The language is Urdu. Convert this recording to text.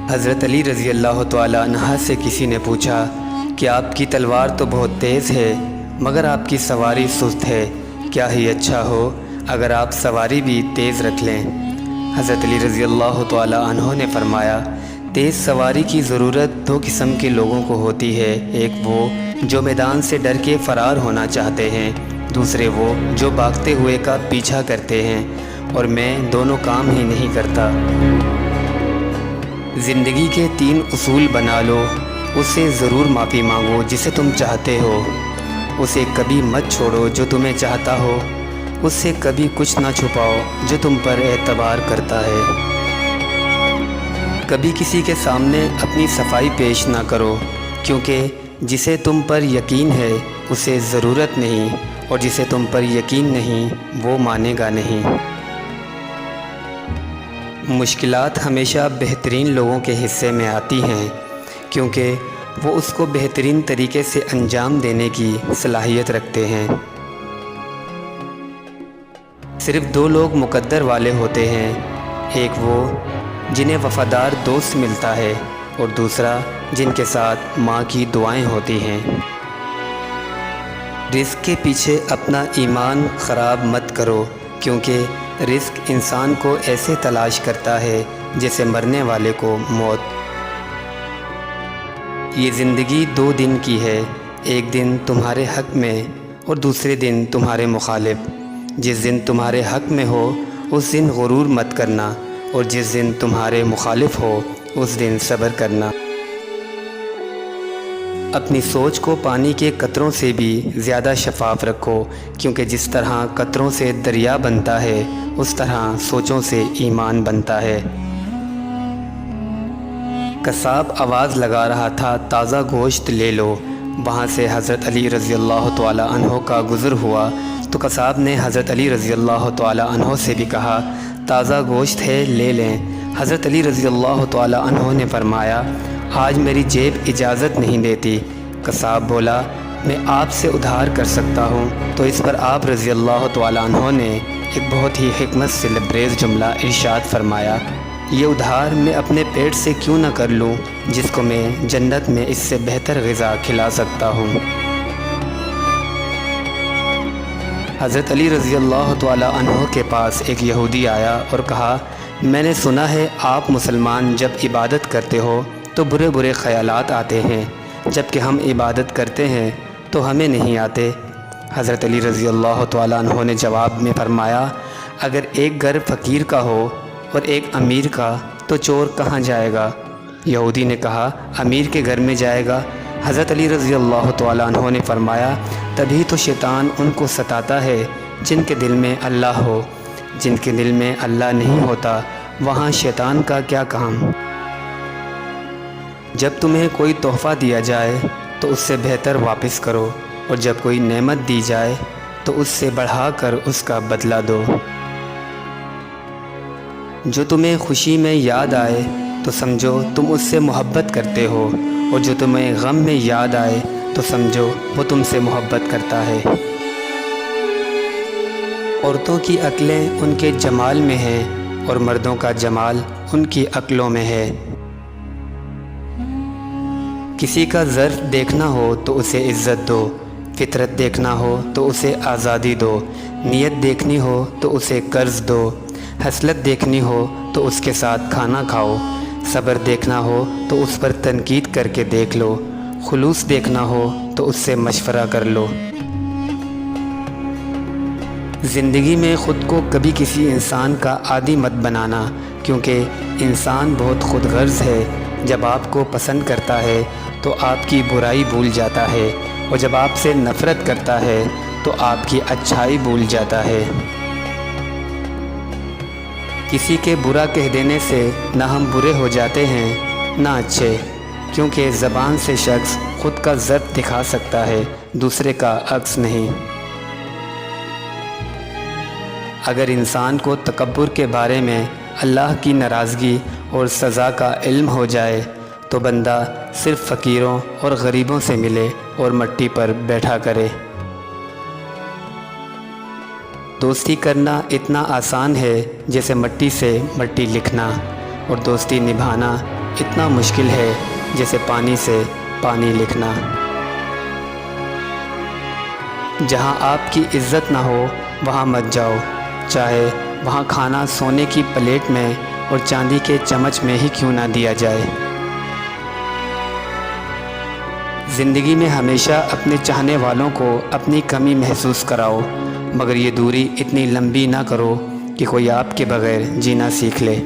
حضرت علی رضی اللہ تعالیٰ عنہ سے کسی نے پوچھا کہ آپ کی تلوار تو بہت تیز ہے مگر آپ کی سواری سست ہے، کیا ہی اچھا ہو اگر آپ سواری بھی تیز رکھ لیں۔ حضرت علی رضی اللہ تعالیٰ عنہ نے فرمایا، تیز سواری کی ضرورت دو قسم کے لوگوں کو ہوتی ہے، ایک وہ جو میدان سے ڈر کے فرار ہونا چاہتے ہیں، دوسرے وہ جو بھاگتے ہوئے کا پیچھا کرتے ہیں، اور میں دونوں کام ہی نہیں کرتا۔ زندگی کے 3 اصول بنا لو، اس سے ضرور معافی مانگو جسے تم چاہتے ہو، اسے کبھی مت چھوڑو جو تمہیں چاہتا ہو، اس سے کبھی کچھ نہ چھپاؤ جو تم پر اعتبار کرتا ہے، کبھی کسی کے سامنے اپنی صفائی پیش نہ کرو، کیونکہ جسے تم پر یقین ہے اسے ضرورت نہیں، اور جسے تم پر یقین نہیں وہ مانے گا نہیں۔ مشکلات ہمیشہ بہترین لوگوں کے حصے میں آتی ہیں، کیونکہ وہ اس کو بہترین طریقے سے انجام دینے کی صلاحیت رکھتے ہیں۔ صرف 2 لوگ مقدر والے ہوتے ہیں، ایک وہ جنہیں وفادار دوست ملتا ہے، اور دوسرا جن کے ساتھ ماں کی دعائیں ہوتی ہیں۔ رزق کے پیچھے اپنا ایمان خراب مت کرو، کیونکہ رزق انسان کو ایسے تلاش کرتا ہے جیسے مرنے والے کو موت۔ یہ زندگی 2 دن کی ہے، ایک دن تمہارے حق میں اور دوسرے دن تمہارے مخالف۔ جس دن تمہارے حق میں ہو اس دن غرور مت کرنا، اور جس دن تمہارے مخالف ہو اس دن صبر کرنا۔ اپنی سوچ کو پانی کے قطروں سے بھی زیادہ شفاف رکھو، کیونکہ جس طرح قطروں سے دریا بنتا ہے اس طرح سوچوں سے ایمان بنتا ہے۔ قصاب آواز لگا رہا تھا، تازہ گوشت لے لو۔ وہاں سے حضرت علی رضی اللہ تعالیٰ عنہ کا گزر ہوا تو قصاب نے حضرت علی رضی اللہ تعالیٰ عنہ سے بھی کہا، تازہ گوشت ہے لے لیں۔ حضرت علی رضی اللہ تعالیٰ عنہ نے فرمایا، آج میری جیب اجازت نہیں دیتی۔ قصاب بولا، میں آپ سے ادھار کر سکتا ہوں، تو اس پر آپ رضی اللہ تعالیٰ عنہ نے ایک بہت ہی حکمت سے لبریز جملہ ارشاد فرمایا، یہ ادھار میں اپنے پیٹ سے کیوں نہ کر لوں جس کو میں جنت میں اس سے بہتر غذا کھلا سکتا ہوں۔ حضرت علی رضی اللہ تعالیٰ عنہ کے پاس ایک یہودی آیا اور کہا، میں نے سنا ہے آپ مسلمان جب عبادت کرتے ہو تو برے برے خیالات آتے ہیں، جبکہ ہم عبادت کرتے ہیں تو ہمیں نہیں آتے۔ حضرت علی رضی اللہ تعالیٰ عنہ نے جواب میں فرمایا، اگر ایک گھر فقیر کا ہو اور ایک امیر کا تو چور کہاں جائے گا؟ یہودی نے کہا، امیر کے گھر میں جائے گا۔ حضرت علی رضی اللہ تعالیٰ عنہ نے فرمایا، تبھی تو شیطان ان کو ستاتا ہے جن کے دل میں اللہ ہو، جن کے دل میں اللہ نہیں ہوتا وہاں شیطان کا کیا کام؟ جب تمہیں کوئی تحفہ دیا جائے تو اس سے بہتر واپس کرو، اور جب کوئی نعمت دی جائے تو اس سے بڑھا کر اس کا بدلہ دو۔ جو تمہیں خوشی میں یاد آئے تو سمجھو تم اس سے محبت کرتے ہو، اور جو تمہیں غم میں یاد آئے تو سمجھو وہ تم سے محبت کرتا ہے۔ عورتوں کی عقلیں ان کے جمال میں ہیں، اور مردوں کا جمال ان کی عقلوں میں ہے۔ کسی کا ظرف دیکھنا ہو تو اسے عزت دو، فطرت دیکھنا ہو تو اسے آزادی دو، نیت دیکھنی ہو تو اسے قرض دو، حسلت دیکھنی ہو تو اس کے ساتھ کھانا کھاؤ، صبر دیکھنا ہو تو اس پر تنقید کر کے دیکھ لو، خلوص دیکھنا ہو تو اس سے مشورہ کر لو۔ زندگی میں خود کو کبھی کسی انسان کا عادی مت بنانا، کیونکہ انسان بہت خود غرض ہے۔ جب آپ کو پسند کرتا ہے تو آپ کی برائی بھول جاتا ہے، اور جب آپ سے نفرت کرتا ہے تو آپ کی اچھائی بھول جاتا ہے۔ کسی کے برا کہہ دینے سے نہ ہم برے ہو جاتے ہیں نہ اچھے، کیونکہ زبان سے شخص خود کا ضرب دکھا سکتا ہے، دوسرے کا عکس نہیں۔ اگر انسان کو تکبر کے بارے میں اللہ کی ناراضگی اور سزا کا علم ہو جائے تو بندہ صرف فقیروں اور غریبوں سے ملے اور مٹی پر بیٹھا کرے۔ دوستی کرنا اتنا آسان ہے جیسے مٹی سے مٹی لکھنا، اور دوستی نبھانا اتنا مشکل ہے جیسے پانی سے پانی لکھنا۔ جہاں آپ کی عزت نہ ہو وہاں مت جاؤ، چاہے وہاں کھانا سونے کی پلیٹ میں اور چاندی کے چمچ میں ہی کیوں نہ دیا جائے۔ زندگی میں ہمیشہ اپنے چاہنے والوں کو اپنی کمی محسوس کراؤ، مگر یہ دوری اتنی لمبی نہ کرو کہ کوئی آپ کے بغیر جینا سیکھ لے۔